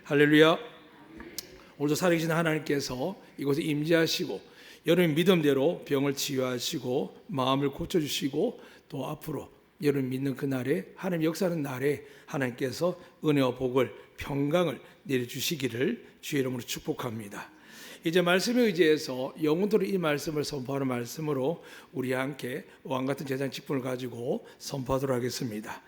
할렐루야. 오늘도 살아계신 하나님께서 이곳에 임재하시고 여러분 믿음대로 병을 치유하시고 마음을 고쳐주시고 또 앞으로 여러분 믿는 그날에 하나님 역사하는 날에 하나님께서 은혜와 복을 평강을 내려주시기를 주의 이름으로 축복합니다. 이제 말씀에 의지해서 영혼으로 이 말씀을 선포하는 말씀으로 우리 함께 왕같은 제장 직분을 가지고 선포하도록 하겠습니다.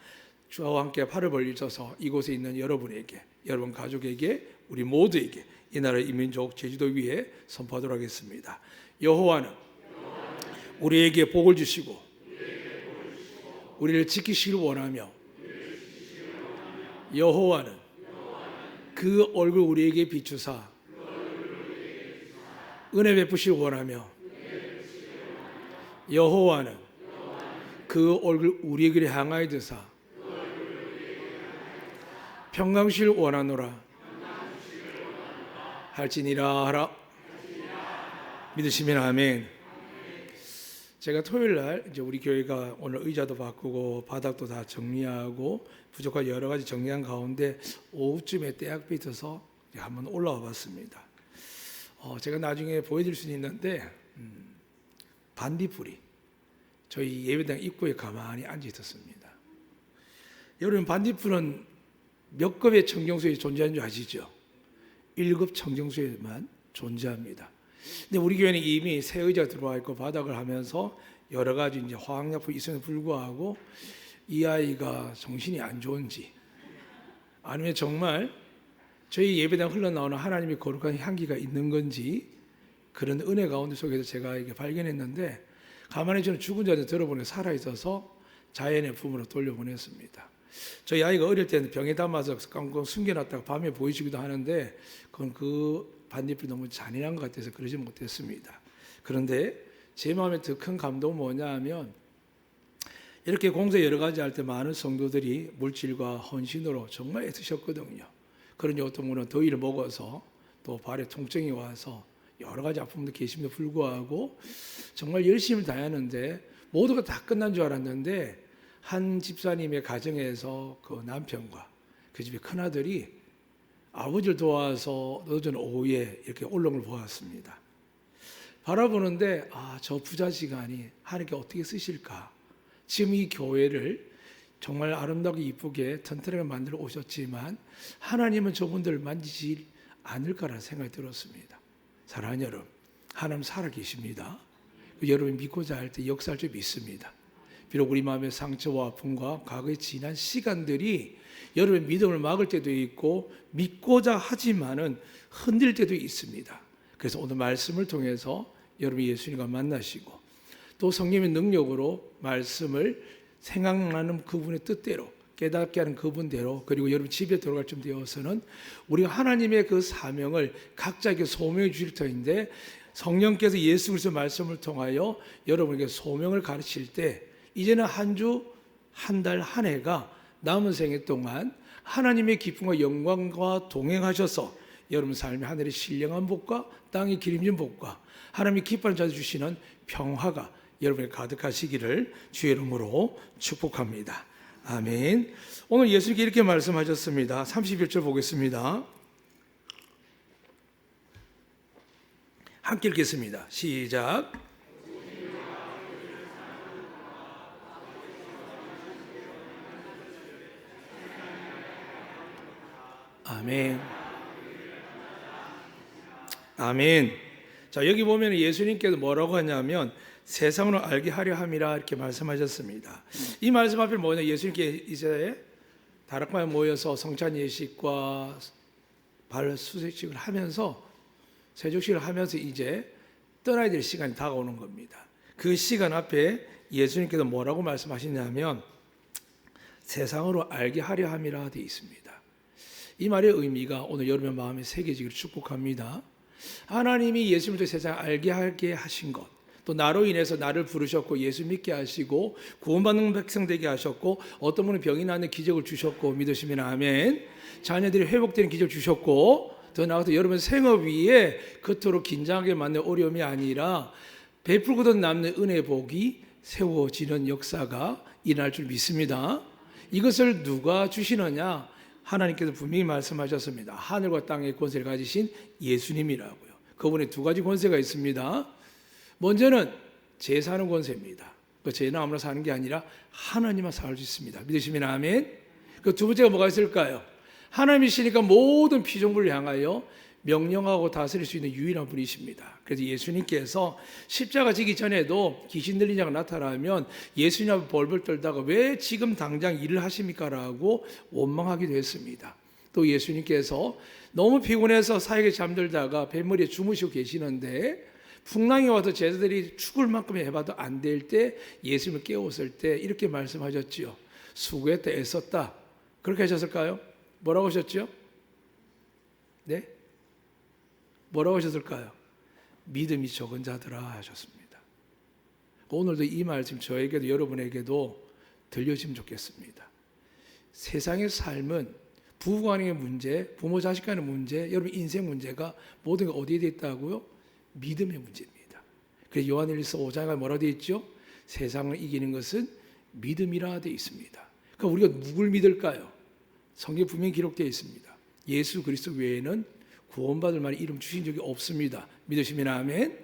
주와 함께 팔을 벌리셔서 이곳에 있는 여러분에게, 여러분 가족에게, 우리 모두에게 이 나라 이민족 제주도 위에 선포하도록 하겠습니다. 여호와는 우리에게 복을 주시고 우리를 지키시길 원하며 여호와는 그 얼굴 우리에게 비추사 은혜 베푸시길 원하며 여호와는 그 얼굴 우리에게 향하여 드사 평강 주시길 원하노라 할지니라 하라. 믿으시면 아멘. 제가 토요일 날 이제 우리 교회가 오늘 의자도 바꾸고 바닥도 다 정리하고 부족한 여러 가지 정리한 가운데 오후쯤에 떼약비 있어서 한번 올라와 봤습니다. 제가 나중에 보여드릴 수는 있는데 반딧불이 저희 예배당 입구에 가만히 앉아 있었습니다. 여러분 반딧불은 몇 급의 청정수에 존재하는 줄 아시죠? 1급 청정수에만 존재합니다. 근데 우리 교회는 이미 새 의자 들어와 있고 바닥을 하면서 여러 가지 이제 화학약품이 있음에도 불구하고 이 아이가 정신이 안 좋은지 아니면 정말 저희 예배당 흘러나오는 하나님의 거룩한 향기가 있는 건지 그런 은혜 가운데 속에서 제가 이게 발견했는데 가만히 저는 죽은 자한테 들어보니 살아있어서 자연의 품으로 돌려보냈습니다. 저희 아이가 어릴 때는 병에 담아서 깡깡 숨겨놨다가 밤에 보이시기도 하는데 그건 그 반딧불이 너무 잔인한 것 같아서 그러지 못했습니다. 그런데 제 마음에 더 큰 감동은 뭐냐 하면 이렇게 공사 여러 가지 할 때 많은 성도들이 물질과 헌신으로 정말 애쓰셨거든요. 그러니 어떤 분은 더위를 먹어서 또 발에 통증이 와서 여러 가지 아픔도 계심에도 불구하고 정말 열심히 다녔는데 모두가 다 끝난 줄 알았는데 한 집사님의 가정에서 그 남편과 그 집의 큰아들이 아버지를 도와서 늦은 오후에 이렇게 올라온 걸 보았습니다. 바라보는데 저 부자지간이 하나님께 어떻게 쓰실까? 지금 이 교회를 정말 아름답게 이쁘게 튼튼하게 만들어 오셨지만 하나님은 저분들을 만지지 않을까라는 생각이 들었습니다. 사랑하는 여러분, 하나님 살아계십니다. 여러분이 믿고자 할 때 역사할 줄 믿습니다. 비록 우리 마음의 상처와 아픔과 과거의 지난 시간들이 여러분의 믿음을 막을 때도 있고 믿고자 하지만은 흔들 때도 있습니다. 그래서 오늘 말씀을 통해서 여러분이 예수님과 만나시고 또 성령의 능력으로 말씀을 생각나는 그분의 뜻대로 깨닫게 하는 그분대로 그리고 여러분 집에 들어갈 쯤 되어서는 우리가 하나님의 그 사명을 각자에게 소명해 주실 터인데 성령께서 예수 그리스도의 말씀을 통하여 여러분에게 소명을 가르칠 때 이제는 한 주, 한 달, 한 해가 남은 생애 동안 하나님의 기쁨과 영광과 동행하셔서 여러분 삶의 하늘의 신령한 복과 땅의 기름진 복과 하나님이 기뻐하는 자들 주시는 평화가 여러분에게 가득하시기를 주의 이름으로 축복합니다. 아멘. 오늘 예수님께 이렇게 말씀하셨습니다. 31절 보겠습니다. 함께 읽겠습니다. 시작. 아멘. 아멘. 자, 여기 보면 예수님께서 뭐라고 하냐면 세상으로 알게 하려 함이라 이렇게 말씀하셨습니다. 이 말씀 앞에 뭐냐? 예수님께 이제 다락방에 모여서 성찬 예식과 발 수색식을 하면서 세족식을 하면서 이제 떠나야 될 시간이 다가오는 겁니다. 그 시간 앞에 예수님께서 뭐라고 말씀하시냐면 세상으로 알게 하려 함이라 되어 있습니다. 이 말의 의미가 오늘 여러분의 마음에 새겨지기를 축복합니다. 하나님이 예수님을 통해 세상을 알게 하게 하신 것, 또 나로 인해서 나를 부르셨고 예수 믿게 하시고 구원받는 백성 되게 하셨고 어떤 분은 병이 나는 기적을 주셨고 믿으시면 아멘. 자녀들이 회복되는 기적을 주셨고 더 나아가서 여러분 생업 위에 그토록 긴장하게 만든 어려움이 아니라 베풀고도 남는 은혜 복이 세워지는 역사가 일어날 줄 믿습니다. 이것을 누가 주시느냐? 하나님께서 분명히 말씀하셨습니다. 하늘과 땅의 권세를 가지신 예수님이라고요. 그분의 두 가지 권세가 있습니다. 먼저는 제 사는 권세입니다. 그 죄나 아무나 사는 게 아니라 하나님만 살 수 있습니다. 믿으시면 아멘. 그 두 번째가 뭐가 있을까요? 하나님이시니까 모든 피조물을 향하여 명령하고 다스릴 수 있는 유일한 분이십니다. 그래서 예수님께서 십자가 지기 전에도 귀신 들린 자가 나타나면 예수님 앞에 벌벌 떨다가 왜 지금 당장 일을 하십니까? 라고 원망하기도 했습니다. 또 예수님께서 너무 피곤해서 사역에 잠들다가 뱃머리에 주무시고 계시는데 풍랑이 와서 제자들이 죽을 만큼 해봐도 안 될 때 예수님을 깨웠을 때 이렇게 말씀하셨지요. 수고했다, 애썼다. 그렇게 하셨을까요? 뭐라고 하셨죠? 네? 뭐라고 하셨을까요? 믿음이 적은 자들아 하셨습니다. 오늘도 이 말씀 저에게도 여러분에게도 들려지면 좋겠습니다. 세상의 삶은 부부간의 문제, 부모 자식 간의 문제, 여러분 인생 문제가 모든 게 어디에 되어 있다고요? 믿음의 문제입니다. 그래서 요한일서 5장에 뭐라고 되어 있죠? 세상을 이기는 것은 믿음이라 되어 있습니다. 그러니까 우리가 누굴 믿을까요? 성경에 분명히 기록되어 있습니다. 예수 그리스도 외에는 구원받을 만한 이름 주신 적이 없습니다. 믿으시면 아멘.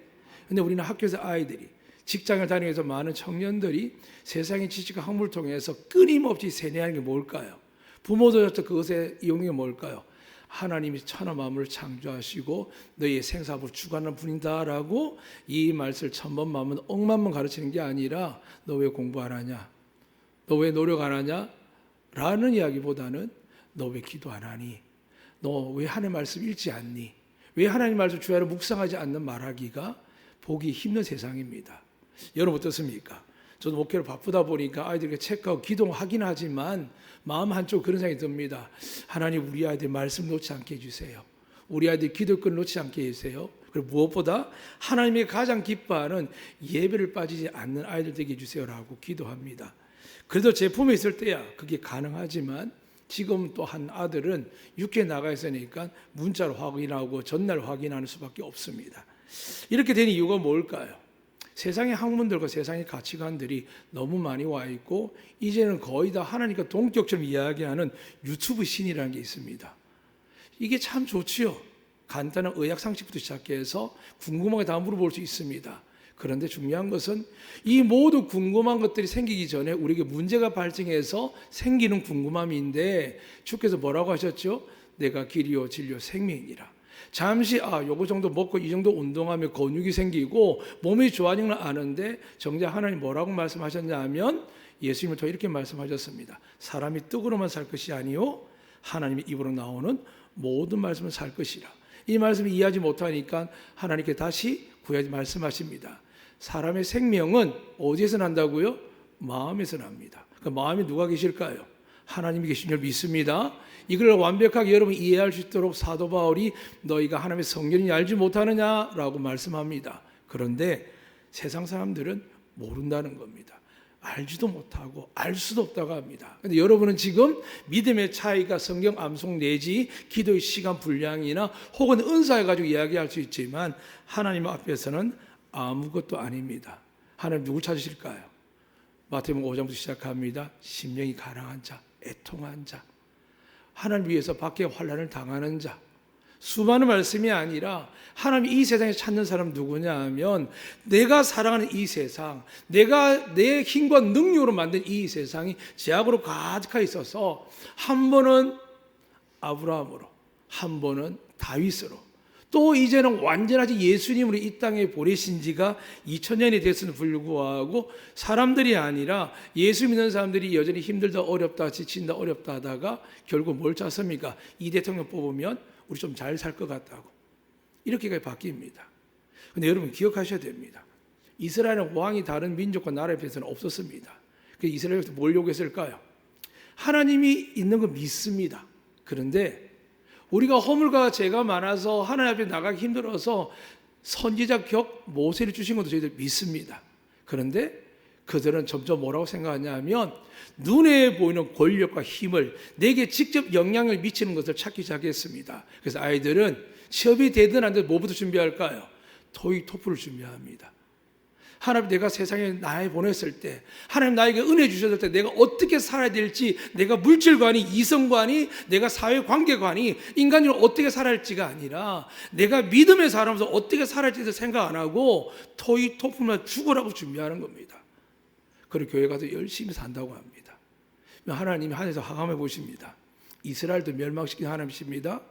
근데 우리는 학교에서 아이들이, 직장을 다니면서 많은 청년들이 세상의 지식과 학문을 통해서 끊임없이 세뇌하는 게 뭘까요? 부모들로부터 그것에 이용한 게 뭘까요? 하나님이 천하 만물을 창조하시고 너희의 생사부를 주관하는 분이다라고 이 말씀을 천번 만번 억만번 가르치는 게 아니라 너 왜 공부 안 하냐? 너 왜 노력 안 하냐? 라는 이야기보다는 너 왜 기도 안 하니? 너 왜 하나님 말씀 읽지 않니? 왜 하나님 말씀 주야로 묵상하지 않는 말하기가 보기 힘든 세상입니다. 여러분 어떻습니까? 저도 목회를 바쁘다 보니까 아이들에게 책하고 기도하긴 하지만 마음 한쪽 그런 생각이 듭니다. 하나님 우리 아이들 말씀 놓지 않게 해주세요. 우리 아이들 기도권 놓지 않게 해주세요. 그리고 무엇보다 하나님이 가장 기뻐하는 예배를 빠지지 않는 아이들 되게 해주세요라고 기도합니다. 그래도 제 품에 있을 때야 그게 가능하지만 지금 또 한 아들은 육교에 나가 있으니까 문자로 확인하고 전날 확인하는 수밖에 없습니다. 이렇게 된 이유가 뭘까요? 세상의 학문들과 세상의 가치관들이 너무 많이 와 있고 이제는 거의 다 하나님과 동격처럼 이야기하는 유튜브 신이라는 게 있습니다. 이게 참 좋지요. 간단한 의학 상식부터 시작해서 궁금한 거 다 물어볼 수 있습니다. 그런데 중요한 것은 이 모두 궁금한 것들이 생기기 전에 우리에게 문제가 발생해서 생기는 궁금함인데 주께서 뭐라고 하셨죠? 내가 길이요 진리요 생명이니라. 잠시 요거 정도 먹고 이 정도 운동하면 근육이 생기고 몸이 좋아지는 걸 아는데 정작 하나님 뭐라고 말씀하셨냐 하면 예수님을 통해 이렇게 말씀하셨습니다. 사람이 떡으로만 살 것이 아니요 하나님의 입으로 나오는 모든 말씀을 살 것이라. 이 말씀을 이해하지 못하니까 하나님께 다시 구하지 말씀하십니다. 사람의 생명은 어디에서 난다고요? 마음에서 납니다. 그 마음에 누가 계실까요? 하나님이 계신 줄 믿습니다. 이걸 완벽하게 여러분 이해할 수 있도록 사도 바울이 너희가 하나님의 성령이 알지 못하느냐라고 말씀합니다. 그런데 세상 사람들은 모른다는 겁니다. 알지도 못하고 알 수도 없다고 합니다. 그런데 여러분은 지금 믿음의 차이가 성경 암송 내지 기도의 시간 분량이나 혹은 은사해 가지고 이야기할 수 있지만 하나님 앞에서는 아무것도 아닙니다. 하나님 누굴 찾으실까요? 마태복음 5장부터 시작합니다. 심령이 가난한 자, 애통한 자, 하나님 위해서 밖에 환난을 당하는 자. 수많은 말씀이 아니라 하나님 이 세상에 찾는 사람 누구냐 하면 내가 사랑하는 이 세상, 내가 내 힘과 능력으로 만든 이 세상이 죄악으로 가득해 있어서 한 번은 아브라함으로, 한 번은 다윗으로, 또 이제는 완전하게 예수님으로 이 땅에 보내신 지가 2000년이 됐음에도 불구하고 사람들이 아니라 예수 믿는 사람들이 여전히 힘들다, 어렵다, 지친다, 어렵다 하다가 결국 뭘 찾습니까? 이 대통령 뽑으면 우리 좀 잘 살 것 같다고. 이렇게까지 바뀝니다. 그런데 여러분 기억하셔야 됩니다. 이스라엘은 왕이 다른 민족과 나라에 비해서는 없었습니다. 그래서 이스라엘에서 뭘 요구했을까요? 하나님이 있는 거 믿습니다. 그런데 우리가 허물과 죄가 많아서 하나님 앞에 나가기 힘들어서 선지자 격 모세를 주신 것도 저희들 믿습니다. 그런데 그들은 점점 뭐라고 생각하냐면 눈에 보이는 권력과 힘을 내게 직접 영향을 미치는 것을 찾기 시작했습니다. 그래서 아이들은 시험이 되든 안 되든 뭐부터 준비할까요? 토익, 토플을 준비합니다. 하나님 내가 세상에 나에 보냈을 때, 하나님 나에게 은혜 주셨을 때 내가 어떻게 살아야 될지, 내가 물질관이, 이성관이, 내가 사회관계관이, 인간으로 어떻게 살아야 할지가 아니라 내가 믿음의 사람으로서 어떻게 살아야 할지 생각 안 하고 토플만 죽으라고 준비하는 겁니다. 그리고 교회 가서 열심히 산다고 합니다. 하나님이 하늘에서 하감해 보십니다. 이스라엘도 멸망시킨 하나님이십니다.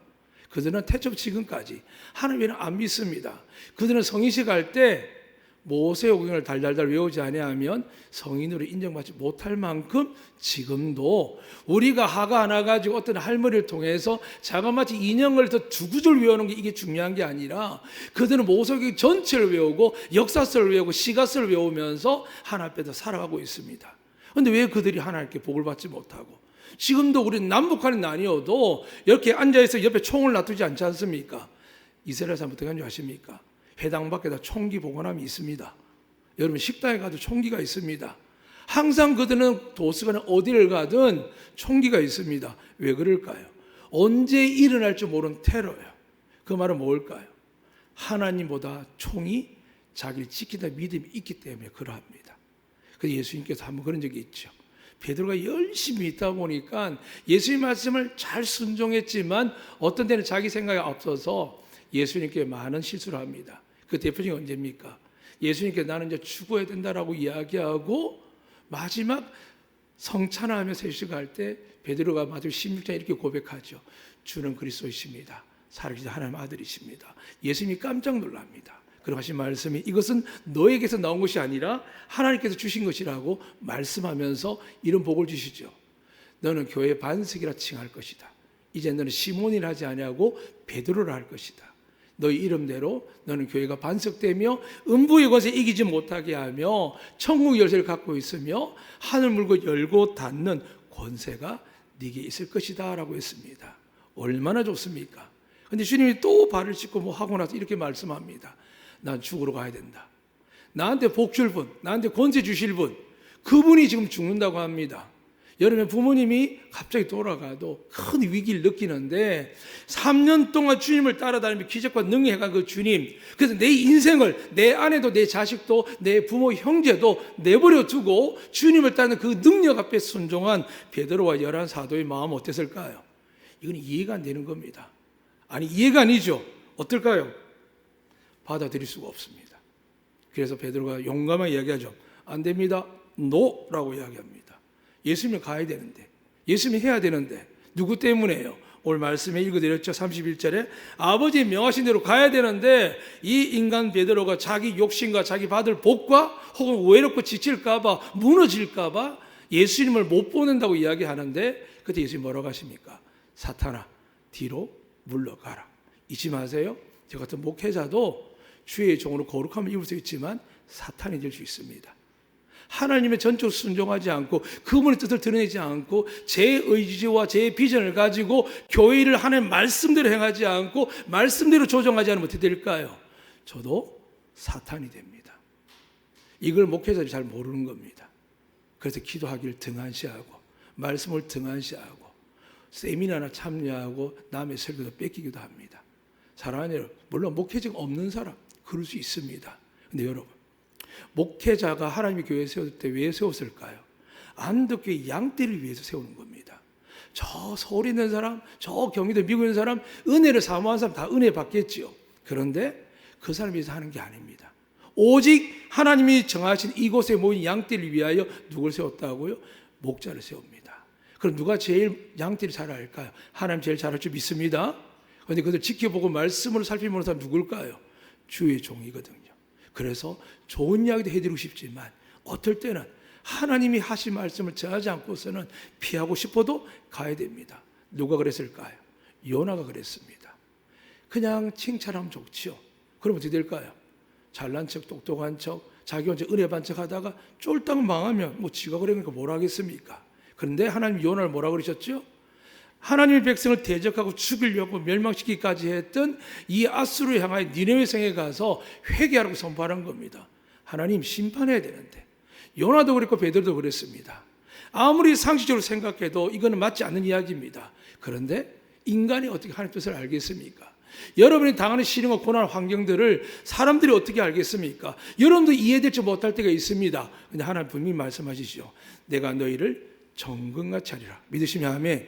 그들은 태초부터 지금까지 하나님을 안 믿습니다. 그들은 성인식 할 때 모세오경을 달달달 외우지 아니하면 성인으로 인정받지 못할 만큼 지금도 우리가 하가 하나 가지고 어떤 할머니를 통해서 자그마치 인형을 더 두 구절 외우는 게 이게 중요한 게 아니라 그들은 모세오경 전체를 외우고 역사서를 외우고 시가서를 외우면서 하나님 앞에서 살아가고 있습니다. 그런데 왜 그들이 하나님께 복을 받지 못하고, 지금도 우리는 남북한이 나뉘어도 이렇게 앉아있어 옆에 총을 놔두지 않지 않습니까? 이스라엘 사람 어떻게 하는지 아십니까? 회당 밖에다 총기 보관함이 있습니다. 여러분 식당에 가도 총기가 있습니다. 항상 그들은 도서관에 어디를 가든 총기가 있습니다. 왜 그럴까요? 언제 일어날 줄 모르는 테러예요. 그 말은 뭘까요? 하나님보다 총이 자기를 지킨다 믿음이 있기 때문에 그러합니다. 그래서 예수님께서 한번 그런 적이 있죠. 베드로가 열심히 있다 보니까 예수님 말씀을 잘 순종했지만 어떤 때는 자기 생각이 앞서서 예수님께 많은 실수를 합니다. 그 대표적인 언제입니까? 예수님께 나는 이제 죽어야 된다라고 이야기하고 마지막 성찬하며 세식할 때 베드로가 마태복음 16장에 이렇게 고백하죠. 주는 그리스도이십니다. 살아계신 하나님 아들이십니다. 예수님이 깜짝 놀랍니다. 그리고 하신 말씀이 이것은 너에게서 나온 것이 아니라 하나님께서 주신 것이라고 말씀하면서 이런 복을 주시죠. 너는 교회의 반석이라 칭할 것이다. 이제 너는 시몬이라 하지 아니하고 베드로라 할 것이다. 너희 이름대로 너는 교회가 반석되며 음부의 것에 이기지 못하게 하며 천국 열쇠를 갖고 있으며 하늘 물고 열고 닫는 권세가 네게 있을 것이다 라고 했습니다. 얼마나 좋습니까? 그런데 주님이 또 발을 씻고 뭐 하고 나서 이렇게 말씀합니다. 난 죽으러 가야 된다. 나한테 복 줄 분, 나한테 권세 주실 분, 그분이 지금 죽는다고 합니다. 여러분 부모님이 갑자기 돌아가도 큰 위기를 느끼는데 3년 동안 주님을 따라다니며 기적과 능력해간 그 주님, 그래서 내 인생을, 내 아내도 내 자식도 내 부모 형제도 내버려 두고 주님을 따르는 그 능력 앞에 순종한 베드로와 열한 사도의 마음 어땠을까요? 이건 이해가 안 되는 겁니다. 아니 이해가 아니죠. 어떨까요? 받아들일 수가 없습니다. 그래서 베드로가 용감하게 이야기하죠. 안 됩니다. 노라고 이야기합니다. 예수님을 가야 되는데, 예수님이 해야 되는데 누구 때문에요? 오늘 말씀에 읽어드렸죠. 31절에 아버지 명하신 대로 가야 되는데 이 인간 베드로가 자기 욕심과 자기 받을 복과 혹은 외롭고 지칠까 봐, 무너질까 봐 예수님을 못 보낸다고 이야기하는데 그때 예수님이 뭐라고 하십니까? 사탄아 뒤로 물러가라. 잊지 마세요. 저 같은 목회자도 주의 종으로 거룩함을 입을 수 있지만 사탄이 될 수 있습니다. 하나님의 전적으로 순종하지 않고 그분의 뜻을 드러내지 않고 제 의지와 제 비전을 가지고 교회를 하나님 말씀대로 행하지 않고 말씀대로 조정하지 않으면 어떻게 될까요? 저도 사탄이 됩니다. 이걸 목회자들이 잘 모르는 겁니다. 그래서 기도하기를 등한시하고 말씀을 등한시하고 세미나나 참여하고 남의 설교도 뺏기기도 합니다. 사랑하는 여러분, 물론 목회자가 없는 사람 그럴 수 있습니다. 근데 여러분, 목회자가 하나님의 교회에 세웠을 때 왜 세웠을까요? 안덕교회 양떼를 위해서 세우는 겁니다. 저 서울에 있는 사람, 저 경기도 미국에 있는 사람, 은혜를 사모하는 사람 다 은혜 받겠지요. 그런데 그 사람이 위해서 하는 게 아닙니다. 오직 하나님이 정하신 이곳에 모인 양떼를 위하여 누굴 세웠다고요? 목자를 세웁니다. 그럼 누가 제일 양떼를 잘 알까요? 하나님 제일 잘할 줄 믿습니다. 그런데 그들 지켜보고 말씀으로 살펴보는 사람 누굴까요? 주의 종이거든요. 그래서 좋은 이야기도 해드리고 싶지만 어떨 때는 하나님이 하신 말씀을 전하지 않고서는 피하고 싶어도 가야 됩니다. 누가 그랬을까요? 요나가 그랬습니다. 그냥 칭찬하면 좋지요. 그럼 어떻게 될까요? 잘난 척, 똑똑한 척, 자기 혼자 은혜 반척 하다가 쫄딱 망하면 뭐 지가 그러니까 뭐라 하겠습니까? 그런데 하나님 요나를 뭐라 그러셨죠? 하나님의 백성을 대적하고 죽이려고 멸망시키기까지 했던 이 아수르를 향하여 니네웨 성에 가서 회개하라고 선포하는 겁니다. 하나님 심판해야 되는데 요나도 그랬고 베드로도 그랬습니다. 아무리 상식적으로 생각해도 이거는 맞지 않는 이야기입니다. 그런데 인간이 어떻게 하나님 뜻을 알겠습니까? 여러분이 당하는 시련과 고난 환경들을 사람들이 어떻게 알겠습니까? 여러분도 이해되지 못할 때가 있습니다. 근데 하나님 분명히 말씀하시죠. 내가 너희를 정금같이 하리라. 믿으시면 아멘.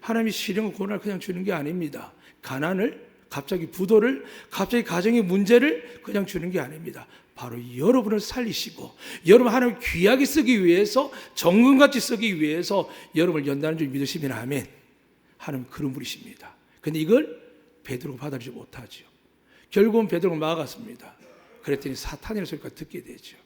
하나님이 시련과 고난을 그냥 주는 게 아닙니다. 가난을, 갑자기 부도를, 갑자기 가정의 문제를 그냥 주는 게 아닙니다. 바로 여러분을 살리시고 여러분 하나님 귀하게 쓰기 위해서, 정금같이 쓰기 위해서 여러분을 연단하는 줄 믿으시면 아멘. 하나님 그런 분이십니다. 근데 이걸 베드로가 받아들이지 못하죠. 결국은 베드로가 막았습니다. 그랬더니 사탄이라는 소리가 듣게 되죠.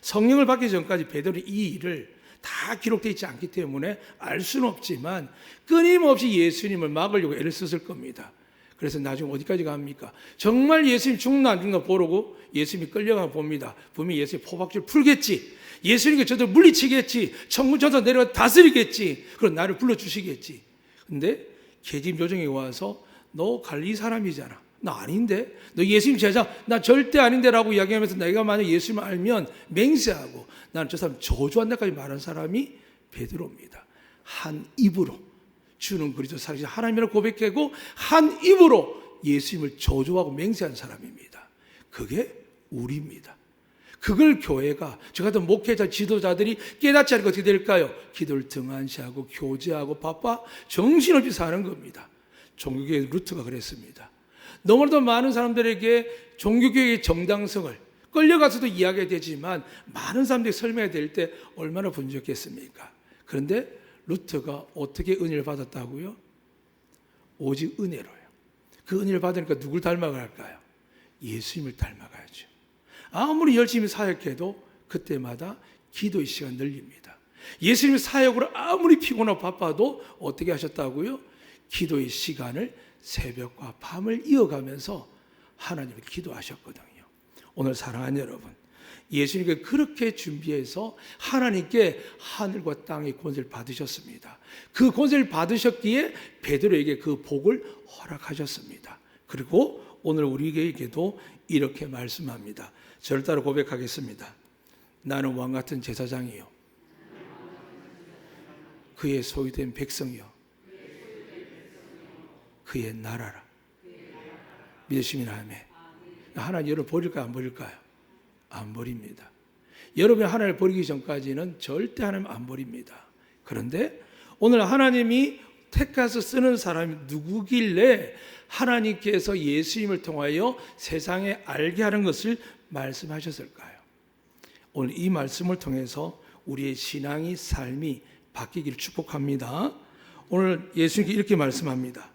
성령을 받기 전까지 베드로는 이 일을 다 기록되어 있지 않기 때문에 알 수는 없지만 끊임없이 예수님을 막으려고 애를 썼을 겁니다. 그래서 나중에 어디까지 갑니까? 정말 예수님 죽나 안 죽나 보려고 예수님이 끌려가 봅니다. 분명히 예수님이 포박줄 풀겠지. 예수님이 저들 물리치겠지. 천군 천사 내려가 다스리겠지. 그럼 나를 불러주시겠지. 근데 계집 요정이 와서 너 갈릴리 사람이잖아. 나 아닌데? 너 예수님 제자? 나 절대 아닌데 라고 이야기하면서 내가 만약 예수님을 알면 맹세하고 나는 저 사람 저주한다까지 말한 사람이 베드로입니다. 한 입으로 주는 그리스도 살리신 하나님이라고 고백하고 한 입으로 예수님을 저주하고 맹세한 사람입니다. 그게 우리입니다. 그걸 교회가, 저 같은 목회자, 지도자들이 깨닫지 않으니까 어떻게 될까요? 기도를 등한시하고 교제하고 바빠 정신없이 사는 겁니다. 종교개혁 루트가 그랬습니다. 너무나도 많은 사람들에게 종교개혁의 정당성을 끌려가서도 이야기가 되지만 많은 사람들이 설명이 될 때 얼마나 분적했습니까? 그런데 루트가 어떻게 은혜를 받았다고요? 오직 은혜로요. 그 은혜를 받으니까 누굴 닮아갈까요? 예수님을 닮아가야죠. 아무리 열심히 사역해도 그때마다 기도의 시간 늘립니다. 예수님의 사역으로 아무리 피곤하고 바빠도 어떻게 하셨다고요? 기도의 시간을 새벽과 밤을 이어가면서 하나님을 기도하셨거든요. 오늘 사랑하는 여러분, 예수님께 그렇게 준비해서 하나님께 하늘과 땅의 권세를 받으셨습니다. 그 권세를 받으셨기에 베드로에게 그 복을 허락하셨습니다. 그리고 오늘 우리에게도 이렇게 말씀합니다. 저를 따라 고백하겠습니다. 나는 왕같은 제사장이요, 그의 소유된 백성이요, 그의 나라라. 믿으시면 아멘. 하나님 여러분 버릴까요? 안 버릴까요? 안 버립니다. 여러분이 하나님을 버리기 전까지는 절대 하나님 안 버립니다. 그런데 오늘 하나님이 택해서 쓰는 사람이 누구길래 하나님께서 예수님을 통하여 세상에 알게 하는 것을 말씀하셨을까요? 오늘 이 말씀을 통해서 우리의 신앙이, 삶이 바뀌기를 축복합니다. 오늘 예수님께 이렇게 말씀합니다.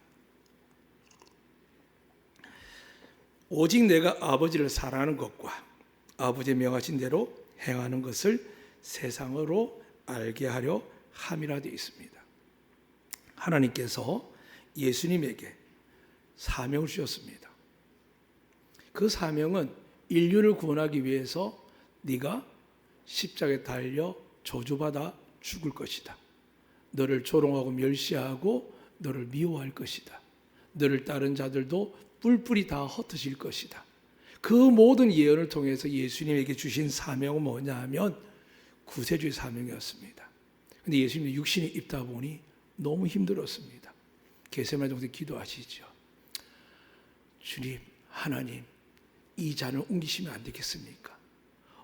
오직 내가 아버지를 사랑하는 것과 아버지의 명하신 대로 행하는 것을 세상으로 알게 하려 함이라 되어 있습니다. 하나님께서 예수님에게 사명을 주셨습니다. 그 사명은 인류를 구원하기 위해서 네가 십자가에 달려 저주받아 죽을 것이다. 너를 조롱하고 멸시하고 너를 미워할 것이다. 너를 따른 자들도 뿔뿔이 다 흩어질 것이다. 그 모든 예언을 통해서 예수님에게 주신 사명은 뭐냐 하면 구세주의 사명이었습니다. 그런데 예수님이 육신이 입다 보니 너무 힘들었습니다. 겟세마네 동산 기도하시죠. 주님, 하나님, 이 잔을 옮기시면 안 되겠습니까?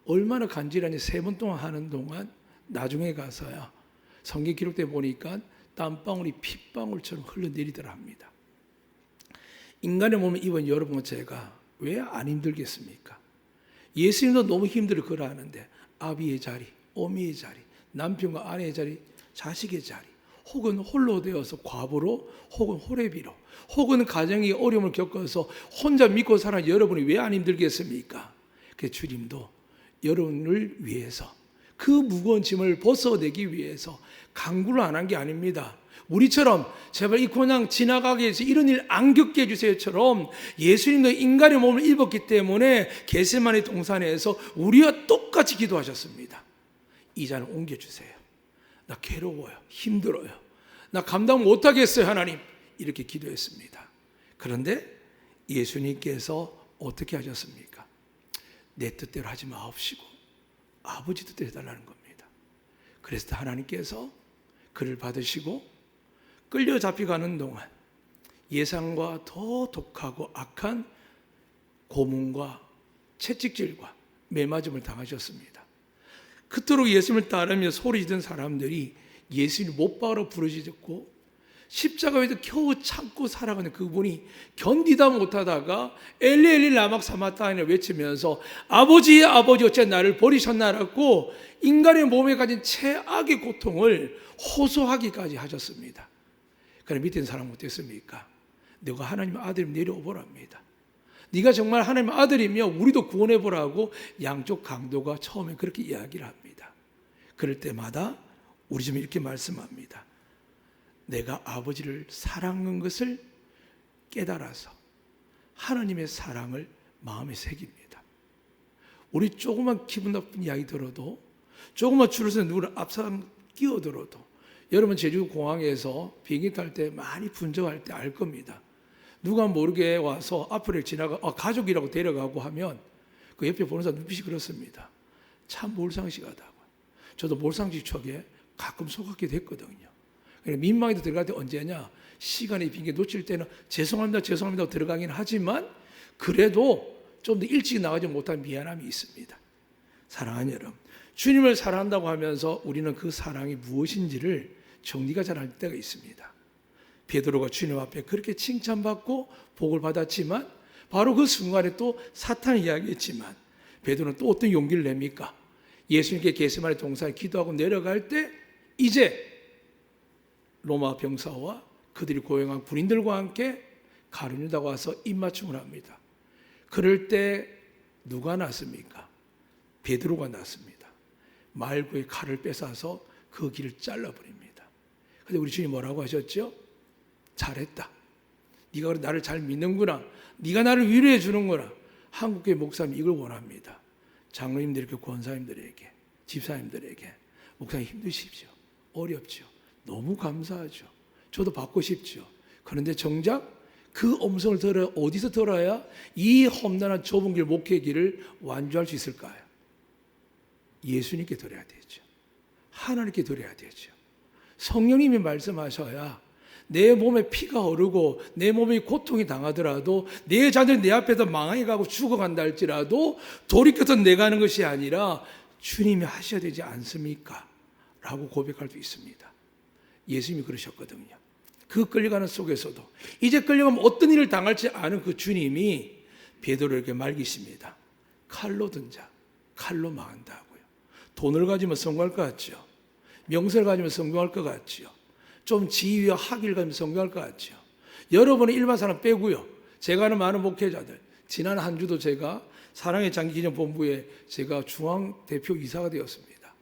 얼마나 간절하니 3번 동안 하는 동안 나중에 가서야 성경 기록돼 보니까 땀방울이 핏방울처럼 흘러내리더라 합니다. 인간의 몸을 입은 여러분과 제가 왜 안 힘들겠습니까? 예수님도 너무 힘들어 걸어하는데 아비의 자리, 어미의 자리, 남편과 아내의 자리, 자식의 자리, 혹은 홀로 되어서 과부로, 혹은 호래비로, 혹은 가정의 어려움을 겪어서 혼자 믿고 사는 여러분이 왜 안 힘들겠습니까? 그 주님도 여러분을 위해서 그 무거운 짐을 벗어내기 위해서 강구를 안 한 게 아닙니다. 우리처럼 제발 이 고난 지나가게 해서 이런 일 안 겪게 해주세요처럼 예수님도 인간의 몸을 입었기 때문에 겟세마네 동산에서 우리와 똑같이 기도하셨습니다. 이 잔을 옮겨주세요. 나 괴로워요. 힘들어요. 나 감당 못하겠어요. 하나님. 이렇게 기도했습니다. 그런데 예수님께서 어떻게 하셨습니까? 내 뜻대로 하지 마옵시고 아버지 뜻대로 해달라는 겁니다. 그래서 하나님께서 그를 받으시고 끌려 잡혀가는 동안 예상과 더 독하고 악한 고문과 채찍질과 매맞음을 당하셨습니다. 그토록 예수님을 따르며 소리지던 사람들이 예수님을 못 박으러 부르짖었고 십자가 위에서 겨우 참고 살아가는 그분이 견디다 못하다가 엘리 엘리 라마 사마타니를 외치면서 아버지 아버지 어째 나를 버리셨나라고 인간의 몸에 가진 최악의 고통을 호소하기까지 하셨습니다. 그럼 밑에 있는 사람은 어땠습니까? 너가 하나님의 아들이면 내려오보랍니다. 네가 정말 하나님의 아들이면 우리도 구원해보라고 양쪽 강도가 처음에 그렇게 이야기를 합니다. 그럴 때마다 우리 좀 이렇게 말씀합니다. 내가 아버지를 사랑한 것을 깨달아서 하나님의 사랑을 마음에 새깁니다. 우리 조그만 기분 나쁜 이야기 들어도, 조그만 줄에서 누구를 앞사람 끼어들어도, 여러분 제주 공항에서 비행기 탈 때 많이 분정할 때 알 겁니다. 누가 모르게 와서 앞을 지나가 가족이라고 데려가고 하면 그 옆에 보는 사람 눈빛이 그렇습니다. 참 몰상식하다고. 저도 몰상식 척에 가끔 속았기도 했거든요. 민망해도 들어갈 때 언제냐? 시간이 빈 게 놓칠 때는 죄송합니다 죄송합니다 들어가긴 하지만 그래도 좀 더 일찍 나가지 못한 미안함이 있습니다. 사랑하는 여러분, 주님을 사랑한다고 하면서 우리는 그 사랑이 무엇인지를 정리가 잘 안 될 때가 있습니다. 베드로가 주님 앞에 그렇게 칭찬받고 복을 받았지만 바로 그 순간에 또 사탄이 이야기했지만 베드로는 또 어떤 용기를 냅니까? 예수님께 겟세마네 동산에 기도하고 내려갈 때 이제 로마 병사와 그들이 고용한 군인들과 함께 가룟유다가 와서 입맞춤을 합니다. 그럴 때 누가 났습니까? 베드로가 났습니다. 말구의 칼을 뺏어서 그 길을 잘라버립니다. 근데 우리 주님 뭐라고 하셨죠? 잘했다. 네가 나를 잘 믿는구나. 네가 나를 위로해 주는구나. 한국교회 목사님 이걸 원합니다. 장로님들에게, 권사님들에게, 집사님들에게 목사님 힘드십시오. 어렵죠. 너무 감사하죠. 저도 받고 싶죠. 그런데 정작 그 음성을 들어 어디서 들어야 이 험난한 좁은 길 목회의 길을 완주할 수 있을까요? 예수님께 들어야 되죠. 하나님께 들어야 되죠. 성령님이 말씀하셔야 내 몸에 피가 흐르고 내 몸이 고통이 당하더라도 내 자녀를 내 앞에서 망해가고 죽어간다 할지라도 돌이켜서 내가 하는 것이 아니라 주님이 하셔야 되지 않습니까? 라고 고백할 수 있습니다. 예수님이 그러셨거든요. 그 끌려가는 속에서도 이제 끌려가면 어떤 일을 당할지 아는 그 주님이 베드로에게 말기십니다. 칼로 든 자, 칼로 망한다고요. 돈을 가지면 성공할 것 같죠. 명세를 가지면 성공할 것 같죠. 좀 지위와 학위를 가지면 성공할 것 같죠. 여러분은 일반 사람 빼고요. 제가 아는 많은 목회자들, 지난 한 주도 제가 사랑의 장기기념본부에 제가 중앙대표 이사가 되었습니다.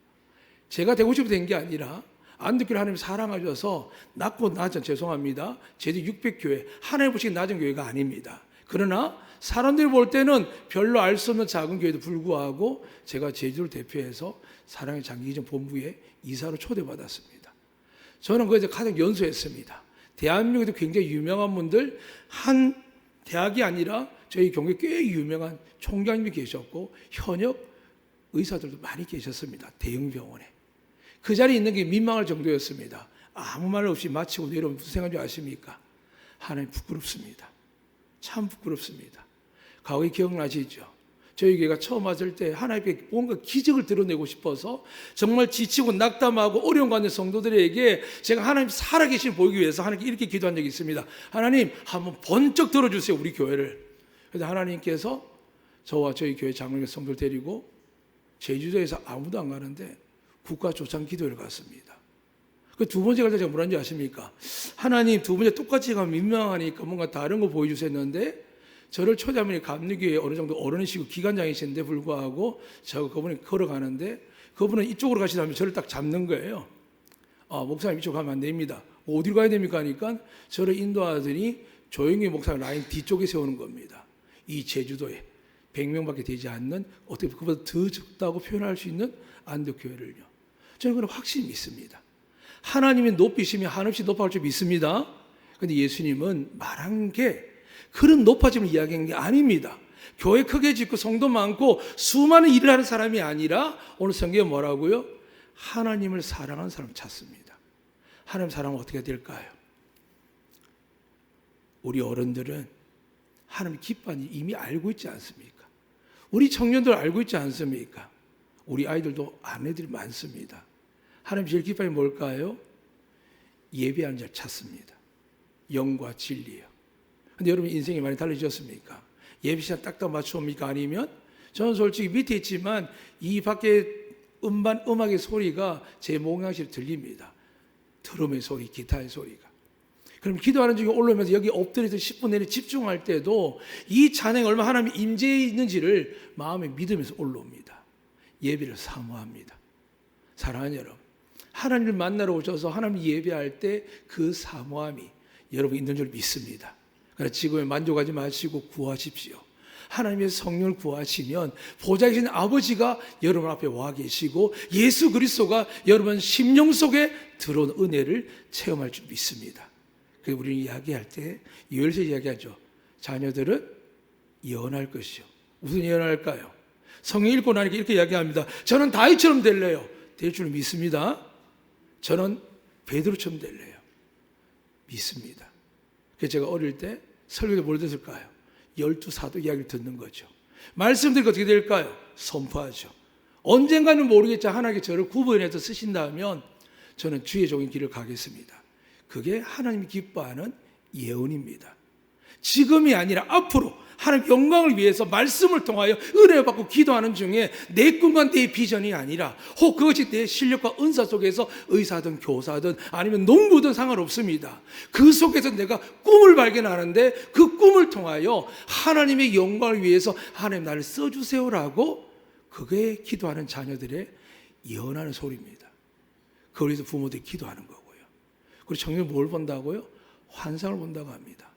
제가 되고 싶어 된 게 아니라 안동교회 하나님 사랑하셔서 낮고 낮은 죄송합니다. 제주 600교회 하나님 보시기 낮은 교회가 아닙니다. 그러나 사람들이 볼 때는 별로 알 수 없는 작은 교회도 불구하고 제가 제주를 대표해서 사랑의 장기기념 본부에 이사로 초대받았습니다. 저는 거기서 가장 연수했습니다. 대한민국에도 굉장히 유명한 분들, 한 대학이 아니라 저희 경우에 꽤 유명한 총장님이 계셨고 현역 의사들도 많이 계셨습니다. 대형 병원에. 그 자리에 있는 게 민망할 정도였습니다. 아무 말 없이 마치고 내려오면 무슨 생각인지 아십니까? 하나님 부끄럽습니다. 참 부끄럽습니다. 과거에 기억나시죠? 저희 교회가 처음 왔을 때 하나님께 뭔가 기적을 드러내고 싶어서 정말 지치고 낙담하고 어려운 가운데 성도들에게 제가 하나님 살아계신 보이기 위해서 하나님께 이렇게 기도한 적이 있습니다. 하나님 한번 번쩍 들어주세요, 우리 교회를. 그래서 하나님께서 저와 저희 교회 장로님 성도를 데리고 제주도에서 아무도 안 가는데 국가 조창 기도회를 갔습니다. 그 두 번째 갈 때 제가 뭐라는지 아십니까? 하나님 두 번째 똑같이 가면 민망하니까 뭔가 다른 거 보여주세요 했는데 저를 초자분이 감리교회 어느 정도 어른이시고 기관장이신데 불구하고 제가 그분이 걸어가는데 그분은 이쪽으로 가시다면 저를 딱 잡는 거예요. 목사님 이쪽 가면 안 됩니다. 어디로 가야 됩니까? 하니까 저를 인도하더니 조용히 목사님 라인 뒤쪽에 세우는 겁니다. 이 제주도에 100명밖에 되지 않는 어떻게 그보다 더 적다고 표현할 수 있는 안덕교회를요. 저는 그런 확신이 믿습니다. 하나님이 높이시면 한없이 높아질 줄 믿습니다. 그런데 예수님은 말한 게 그런 높아짐을 이야기한 게 아닙니다. 교회 크게 짓고 성도 많고 수많은 일을 하는 사람이 아니라 오늘 성경에 뭐라고요? 하나님을 사랑하는 사람 찾습니다. 하나님 사랑은 어떻게 될까요? 우리 어른들은 하나님 기뻐하는지 이미 알고 있지 않습니까? 우리 청년들 알고 있지 않습니까? 우리 아이들도 아내들이 많습니다. 하나님 제일 기뻐하는 게 뭘까요? 예배하는 자를 찾습니다. 영과 진리요. 근데 여러분 인생이 많이 달라지셨습니까? 예배 시간 딱딱 맞춰옵니까? 아니면 저는 솔직히 밑에 있지만 이 밖에 음악의 소리가 제 몽양실에 들립니다. 드럼의 소리, 기타의 소리가. 그럼 기도하는 중에 올라오면서 여기 엎드려서 10분 내내 집중할 때도 이 찬양이 얼마나 하나님이 임재해 있는지를 마음에 믿으면서 올라옵니다. 예배를 사모합니다. 사랑하는 여러분, 하나님을 만나러 오셔서 하나님 예배할 때 그 사모함이 여러분 있는 줄 믿습니다. 그러나 지금에 만족하지 마시고 구하십시오. 하나님의 성령을 구하시면 보좌에 계신 아버지가 여러분 앞에 와 계시고 예수 그리스도가 여러분 심령 속에 들어온 은혜를 체험할 줄 믿습니다. 그래서 우리는 이야기할 때 열세 이야기하죠. 자녀들은 예언할 것이요. 무슨 예언할까요? 성경 읽고 나니까 이렇게 이야기합니다. 저는 다윗처럼 될래요. 될 줄 믿습니다. 저는 베드로처럼 될래요. 믿습니다. 그래서 제가 어릴 때 설교에 뭘 듣을까요? 12사도 이야기를 듣는 거죠. 말씀드리고 어떻게 될까요? 선포하죠. 언젠가는 모르겠지만 하나님께 저를 구분해서 쓰신다면 저는 주의 종의 길을 가겠습니다. 그게 하나님이 기뻐하는 예언입니다. 지금이 아니라 앞으로 하나님 영광을 위해서 말씀을 통하여 은혜를 받고 기도하는 중에 내 꿈과 내 비전이 아니라 혹 그것이 내 실력과 은사 속에서 의사든 교사든 아니면 농부든 상관없습니다. 그 속에서 내가 꿈을 발견하는데 그 꿈을 통하여 하나님의 영광을 위해서 하나님 나를 써주세요라고 그게 기도하는 자녀들의 예언하는 소리입니다. 그걸 위해서 부모들이 기도하는 거고요. 그리고 청년이 뭘 본다고요? 환상을 본다고 합니다.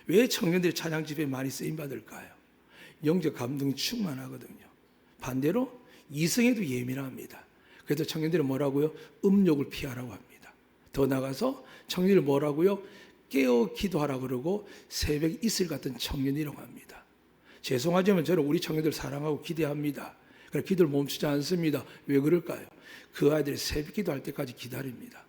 왜 청년들이 찬양 집회에 많이 쓰임받을까요? 영적 감동이 충만하거든요. 반대로 이성에도 예민합니다. 그래서 청년들은 뭐라고요? 음욕을 피하라고 합니다. 더 나가서 청년들 뭐라고요? 깨어 기도하라고 그러고 새벽 이슬 같은 청년이라고 합니다. 죄송하지만 저는 우리 청년들 사랑하고 기대합니다. 그래서 기도를 멈추지 않습니다. 왜 그럴까요? 그 아이들이 새벽 기도할 때까지 기다립니다.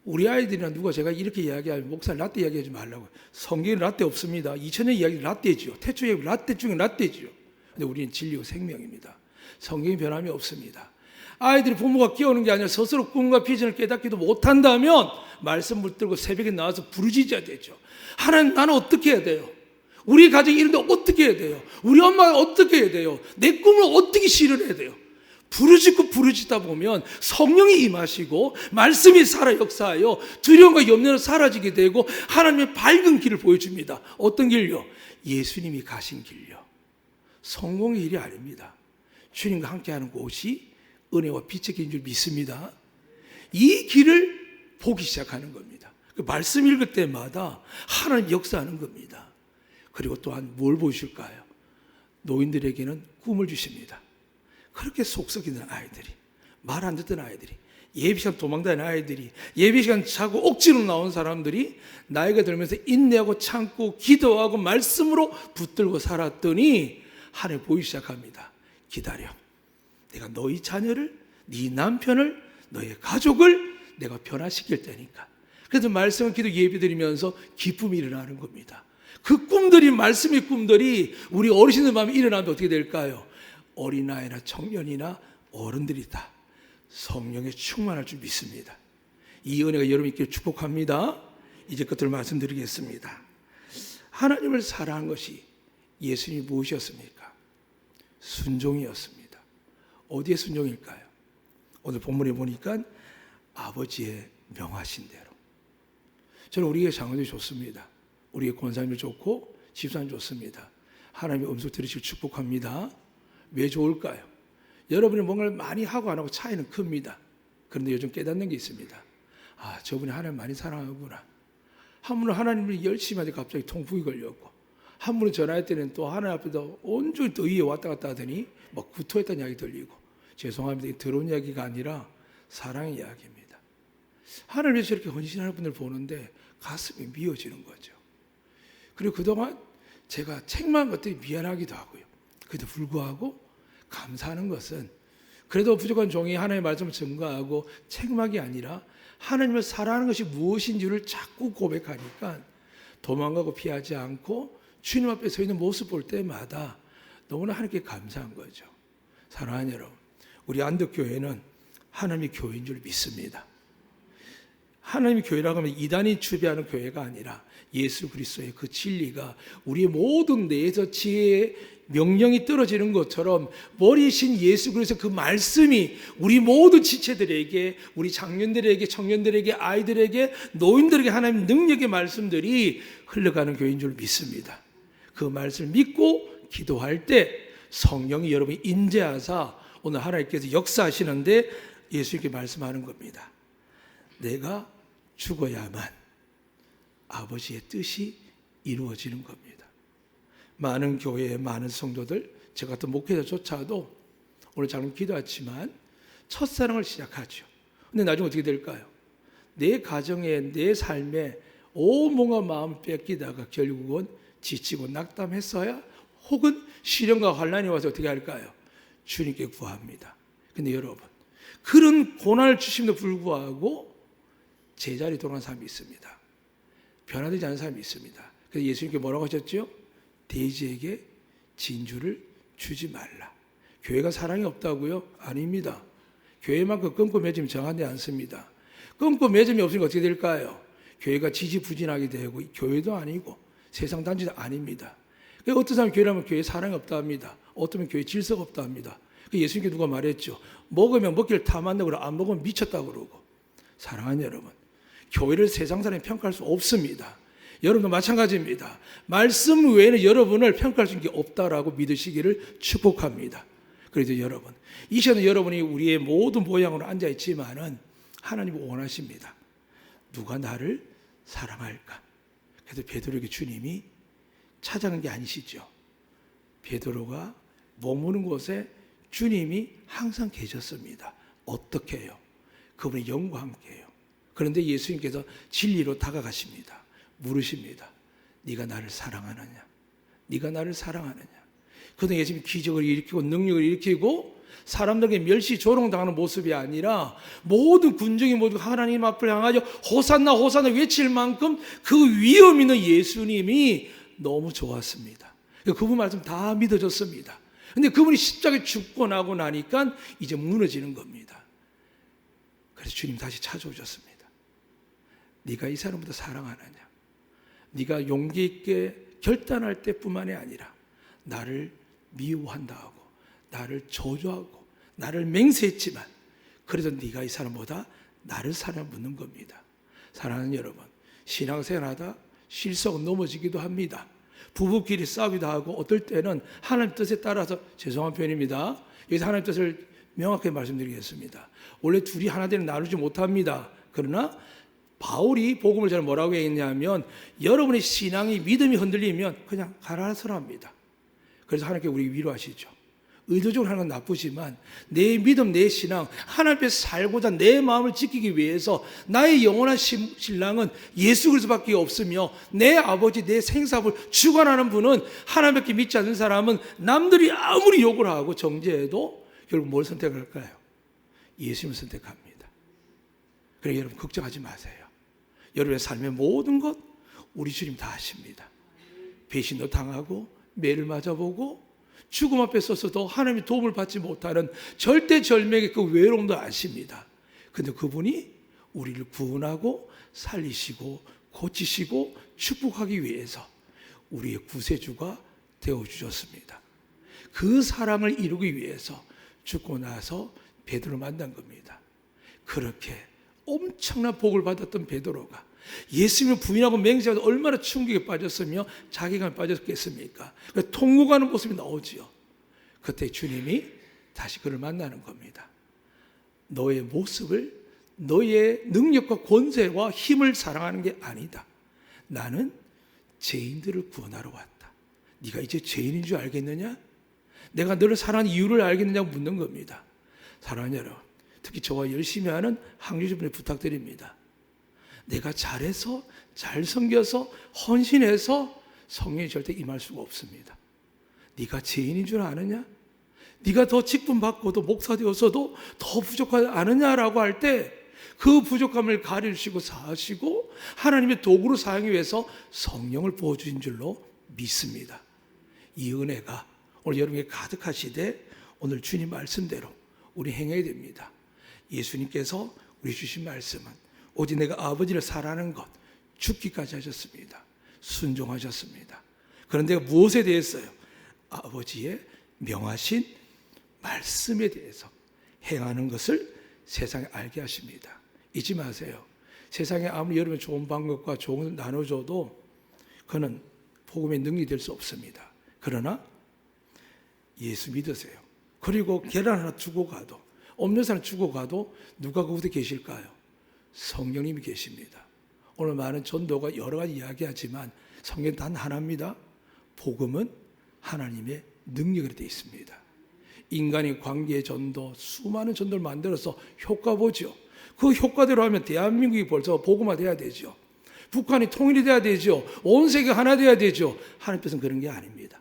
우리 아이들이나 누가 제가 이렇게 이야기하면 목사 라떼 이야기하지 말라고. 성경에 라떼 없습니다. 2000년 이야기 라떼지요. 태초 이야기 라떼 중에 라떼지요. 근데 우리는 진리고 생명입니다. 성경이 변함이 없습니다. 아이들이 부모가 깨우는 게 아니라 스스로 꿈과 비전을 깨닫기도 못한다면 말씀 붙들고 새벽에 나와서 부르짖어야 되죠. 하나님 나는 어떻게 해야 돼요? 우리 가정이 이런데 어떻게 해야 돼요? 우리 엄마가 어떻게 해야 돼요? 내 꿈을 어떻게 실현해야 돼요? 부르짖다 보면 성령이 임하시고 말씀이 살아 역사하여 두려움과 염려는 사라지게 되고 하나님의 밝은 길을 보여줍니다. 어떤 길요? 예수님이 가신 길요. 성공의 길이 아닙니다. 주님과 함께하는 곳이 은혜와 빛의 길인 줄 믿습니다. 이 길을 보기 시작하는 겁니다. 그 말씀 읽을 때마다 하나님 역사하는 겁니다. 그리고 또한 뭘 보여줄까요? 노인들에게는 꿈을 주십니다. 그렇게 속썩이는 아이들이, 말 안 듣던 아이들이, 예비시간 도망다니는 아이들이, 예비시간 자고 억지로 나온 사람들이 나이가 들면서 인내하고 참고 기도하고 말씀으로 붙들고 살았더니 하나님 보이기 시작합니다. 기다려. 내가 너희 자녀를, 네 남편을, 너의 가족을 내가 변화시킬 테니까. 그래서 말씀을 기도 예배드리면서 기쁨이 일어나는 겁니다. 그 꿈들이, 말씀의 꿈들이 우리 어르신들 마음에 일어나면 어떻게 될까요? 어린아이나 청년이나 어른들이 다 성령에 충만할 줄 믿습니다. 이 은혜가 여러분 있기를 축복합니다. 이제 끝으로 말씀드리겠습니다. 하나님을 사랑한 것이 예수님이 무엇이었습니까? 순종이었습니다. 어디에 순종일까요? 오늘 본문에 보니까 아버지의 명하신 대로. 저는 우리의 장로들이 좋습니다. 우리의 권사님들 좋고 집사님 좋습니다. 하나님의 음성 들으시길 축복합니다. 왜 좋을까요? 여러분이 뭔가를 많이 하고 안 하고 차이는 큽니다. 그런데 요즘 깨닫는 게 있습니다. 아, 저분이 하나님 많이 사랑하구나. 한 분은 하나님을 열심히 하더니 갑자기 통풍이 걸렸고, 한 분은 전화할 때는 또 하나님 앞에서 온종일 또 의에 왔다 갔다 하더니 막 구토했다는 이야기 들리고. 죄송합니다. 더러운 이야기가 아니라 사랑의 이야기입니다. 하나님을 위해서 이렇게 헌신하는 분들 보는데 가슴이 미어지는 거죠. 그리고 그동안 제가 책망한 것들이 미안하기도 하고요. 그래도 불구하고 감사하는 것은 그래도 부족한 종이 하나님의 말씀을 증거하고 책망이 아니라 하나님을 사랑하는 것이 무엇인지를 자꾸 고백하니까 도망가고 피하지 않고 주님 앞에 서 있는 모습 볼 때마다 너무나 하나님께 감사한 거죠. 사랑하는 여러분, 우리 안덕교회는 하나님의 교회인 줄 믿습니다. 하나님의 교회라고 하면 이단이 주배하는 교회가 아니라 예수 그리스도의 그 진리가 우리의 모든 내에서 지혜의 명령이 떨어지는 것처럼 머리신 예수 그리스도 그 말씀이 우리 모든 지체들에게, 우리 장년들에게, 청년들에게, 아이들에게, 노인들에게 하나님의 능력의 말씀들이 흘러가는 교회인 줄 믿습니다. 그 말씀을 믿고 기도할 때 성령이 여러분이 인재하사 오늘 하나님께서 역사하시는데 예수님께 말씀하는 겁니다. 내가 죽어야만 아버지의 뜻이 이루어지는 겁니다. 많은 교회의 많은 성도들, 저 같은 목회자조차도 오늘 장로 기도했지만 첫사랑을 시작하죠. 근데 나중에 어떻게 될까요? 내 가정에, 내 삶에 온몸과 마음을 뺏기다가 결국은 지치고 낙담했어야 혹은 시련과 환난이 와서 어떻게 할까요? 주님께 구합니다. 근데 여러분, 그런 고난을 주심에도 불구하고 제자리 돌아간 사람이 있습니다. 변화되지 않은 사람이 있습니다. 그래서 예수님께 뭐라고 하셨죠? 돼지에게 진주를 주지 말라. 교회가 사랑이 없다고요? 아닙니다. 교회만큼 끊고 맺으면 정한지 않습니다. 끊고 맺음이 없으니까 어떻게 될까요? 교회가 지지부진하게 되고 교회도 아니고 세상 단체도 아닙니다. 어떤 사람이 교회라면 교회에 사랑이 없다 합니다. 어떤 교회에 질서가 없다 합니다. 예수님께 누가 말했죠? 먹으면 먹기를 탐한다고 그러고 안 먹으면 미쳤다고 그러고. 사랑하는 여러분, 교회를 세상 사람이 평가할 수 없습니다. 여러분도 마찬가지입니다. 말씀 외에는 여러분을 평가할 수 있는 게 없다라고 믿으시기를 축복합니다. 그래도 여러분, 이 시간에 여러분이 우리의 모든 모양으로 앉아있지만은 하나님이 원하십니다. 누가 나를 사랑할까? 그래서 베드로에게 주님이 찾아간 게 아니시죠. 베드로가 머무는 곳에 주님이 항상 계셨습니다. 어떻게 해요? 그분의 영과 함께 해요. 그런데 예수님께서 진리로 다가가십니다. 물으십니다. 네가 나를 사랑하느냐? 네가 나를 사랑하느냐? 그런데 예수님이 기적을 일으키고 능력을 일으키고 사람들에게 멸시 조롱당하는 모습이 아니라 모든 군중이 모두 하나님 앞을 향하여 호산나 호산나 외칠 만큼 그 위엄 있는 예수님이 너무 좋았습니다. 그분 말씀 다 믿어졌습니다. 근데 그분이 십자가에 죽고 나고 나니까 이제 무너지는 겁니다. 그래서 주님 다시 찾아오셨습니다. 네가 이 사람보다 사랑하느냐? 네가 용기 있게 결단할 때뿐만이 아니라 나를 미워한다 하고 나를 저주하고 나를 맹세했지만 그래도 네가 이 사람보다 나를 사랑 묻는 겁니다. 사랑하는 여러분, 신앙생활하다 실수하고 넘어지기도 합니다. 부부끼리 싸우기도 하고 어떨 때는 하나님 뜻에 따라서 죄송한 표현입니다. 여기서 하나님 뜻을 명확하게 말씀드리겠습니다. 원래 둘이 하나 되는 나누지 못합니다. 그러나 바울이 복음을 잘 뭐라고 했냐면 여러분의 신앙이 믿음이 흔들리면 그냥 가라앉으랍니다. 그래서 하나님께 우리 위로하시죠. 의도적으로 하는 건 나쁘지만 내 믿음, 내 신앙, 하나님 앞에 살고자 내 마음을 지키기 위해서 나의 영원한 신랑은 예수 그리스도밖에 없으며 내 아버지, 내 생사를 주관하는 분은 하나님밖에 믿지 않는 사람은 남들이 아무리 욕을 하고 정죄해도 결국 뭘 선택할까요? 예수님을 선택합니다. 그러니까 여러분 걱정하지 마세요. 여러분의 삶의 모든 것 우리 주님 다 아십니다. 배신도 당하고 매를 맞아보고 죽음 앞에 서서도 하나님의 도움을 받지 못하는 절대절명의 그 외로움도 아십니다. 그런데 그분이 우리를 구원하고 살리시고 고치시고 축복하기 위해서 우리의 구세주가 되어주셨습니다. 그 사랑을 이루기 위해서 죽고 나서 베드로를 만난 겁니다. 그렇게 엄청난 복을 받았던 베드로가 예수님을 부인하고 맹세하다 얼마나 충격에 빠졌으며 자괴감에 빠졌겠습니까? 통곡하는 모습이 나오지요. 그때 주님이 다시 그를 만나는 겁니다. 너의 모습을, 너의 능력과 권세와 힘을 사랑하는 게 아니다. 나는 죄인들을 구원하러 왔다. 네가 이제 죄인인 줄 알겠느냐? 내가 너를 사랑하는 이유를 알겠느냐고 묻는 겁니다. 사랑하는 여러분, 특히 저와 열심히 하는 항주주분에 부탁드립니다. 내가 잘해서, 잘 섬겨서, 헌신해서 성령이 절대 임할 수가 없습니다. 네가 죄인인 줄 아느냐? 네가 더 직분 받고도 목사 되어서도 더 부족하지 않느냐라고 할 때 그 부족함을 가리시고 사하시고 하나님의 도구로 사용하기 위해서 성령을 부어주신 줄로 믿습니다. 이 은혜가 오늘 여러분에게 가득하시되 오늘 주님 말씀대로 우리 행해야 됩니다. 예수님께서 우리 주신 말씀은 오직 내가 아버지를 사랑하는 것 죽기까지 하셨습니다. 순종하셨습니다. 그런데 무엇에 대해서요? 아버지의 명하신 말씀에 대해서 행하는 것을 세상에 알게 하십니다. 잊지 마세요. 세상에 아무리 여러분 좋은 방법과 좋은 것을 나눠줘도 그는 복음의 능력이 될 수 없습니다. 그러나 예수 믿으세요. 그리고 계란 하나 주고 가도, 없는 사람 주고 가도 누가 그곳에 계실까요? 성령님이 계십니다. 오늘 많은 전도가 여러 가지 이야기하지만 성경 단 하나입니다. 복음은 하나님의 능력으로 되어 있습니다. 인간이 관계 전도, 수많은 전도를 만들어서 효과 보죠. 그 효과대로 하면 대한민국이 벌써 복음화돼야 되죠. 북한이 통일이 돼야 되죠. 온 세계 하나 돼야 되죠. 하나님께서는 그런 게 아닙니다.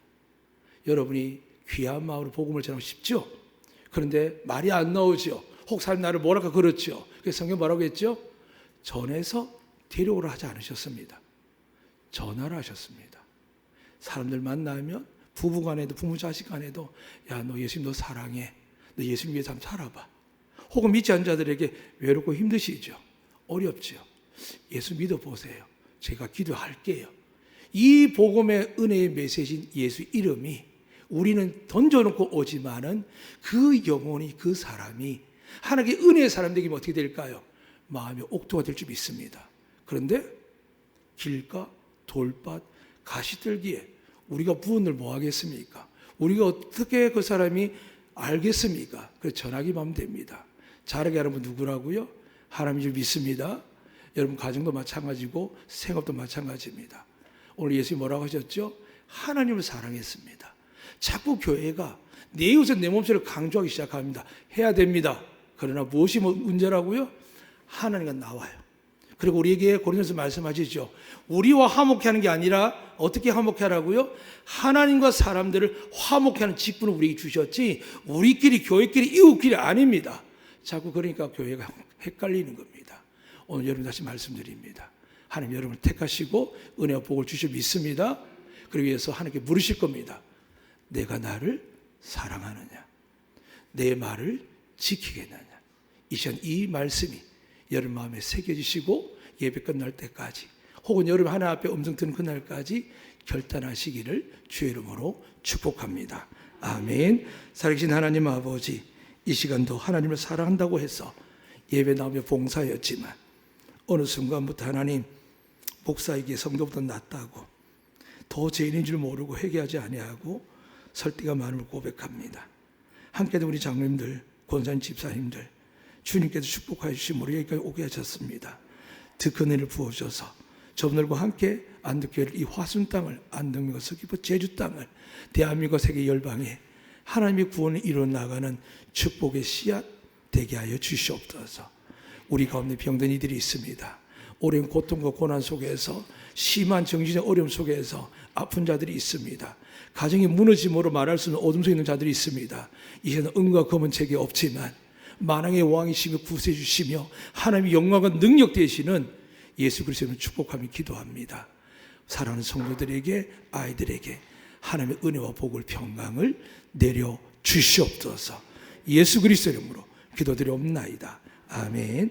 여러분이 귀한 마음으로 복음을 전하고 싶죠? 그런데 말이 안 나오죠. 혹 사람 나를 뭐랄까 그렇죠. 그래서 성경 뭐라고 했죠? 전해서 데려오라 하지 않으셨습니다. 전하라 하셨습니다. 사람들 만나면 부부 간에도 부모 자식 간에도 야, 너 예수님 너 사랑해. 너 예수님 위해서 한번 살아봐. 혹은 믿지 않는 자들에게 외롭고 힘드시죠. 어렵죠. 예수 믿어보세요. 제가 기도할게요. 이 복음의 은혜의 메시지인 예수 이름이 우리는 던져놓고 오지만은 그 영혼이 그 사람이 하나님의 은혜의 사람 되기면 어떻게 될까요? 마음의 옥토가 될 줄 믿습니다. 그런데 길가, 돌밭, 가시들기에 우리가 부은을 뭐 하겠습니까? 우리가 어떻게 그 사람이 알겠습니까? 그래서 전하기만 하면 됩니다. 잘하게 하는 분 누구라고요? 하나님인 줄 믿습니다. 여러분 가정도 마찬가지고 생업도 마찬가지입니다. 오늘 예수님이 뭐라고 하셨죠? 하나님을 사랑했습니다. 자꾸 교회가 내 이웃은 내 몸소리를 강조하기 시작합니다. 해야 됩니다. 그러나 무엇이 문제라고요? 하나님과 나와요. 그리고 우리에게 고린도서 말씀하시죠. 우리와 화목해 하는 게 아니라 어떻게 화목해 하라고요? 하나님과 사람들을 화목해 하는 직분을 우리에게 주셨지 우리끼리 교회끼리 이웃끼리 아닙니다. 자꾸 그러니까 교회가 헷갈리는 겁니다. 오늘 여러분 다시 말씀드립니다. 하나님 여러분을 택하시고 은혜와 복을 주실 믿습니다. 그러기 위해서 하나님께 물으실 겁니다. 내가 나를 사랑하느냐? 내 말을 지키겠느냐? 이 시간 이 말씀이 여러분 마음에 새겨지시고 예배 끝날 때까지 혹은 여러분 하나 앞에 음성 듣는 그날까지 결단하시기를 주의 이름으로 축복합니다. 아멘. 살아계신 하나님 아버지, 이 시간도 하나님을 사랑한다고 해서 예배 나오며 봉사였지만 어느 순간부터 하나님 목사에게 성도보다 낫다고 더 죄인인 줄 모르고 회개하지 아니하고 설득가 많음을 고백합니다. 함께도 우리 장로님들, 권사님, 집사님들 주님께서 축복하여 주시므로 여기까지 오게 하셨습니다. 더 큰 은혜를 부어주셔서 저분들과 함께 안덕교회를 이 화순 땅을 안덕민과 서귀포 제주 땅을 대한민국과 세계 열방에 하나님의 구원을 이루어 나가는 축복의 씨앗 되게 하여 주시옵소서. 우리 가운데 병든 이들이 있습니다. 오랜 고통과 고난 속에서 심한 정신의 어려움 속에서 아픈 자들이 있습니다. 가정이 무너짐으로 말할 수 없는 어둠 속에 있는 자들이 있습니다. 이제는 은과 검은 책이 없지만 만왕의 왕이시며 구세해 주시며 하나님의 영광과 능력 되시는 예수 그리스도를 축복하며 기도합니다. 사랑하는 성도들에게 아이들에게 하나님의 은혜와 복을 평강을 내려 주시옵소서. 예수 그리스도 이름으로 기도드리옵나이다. 아멘.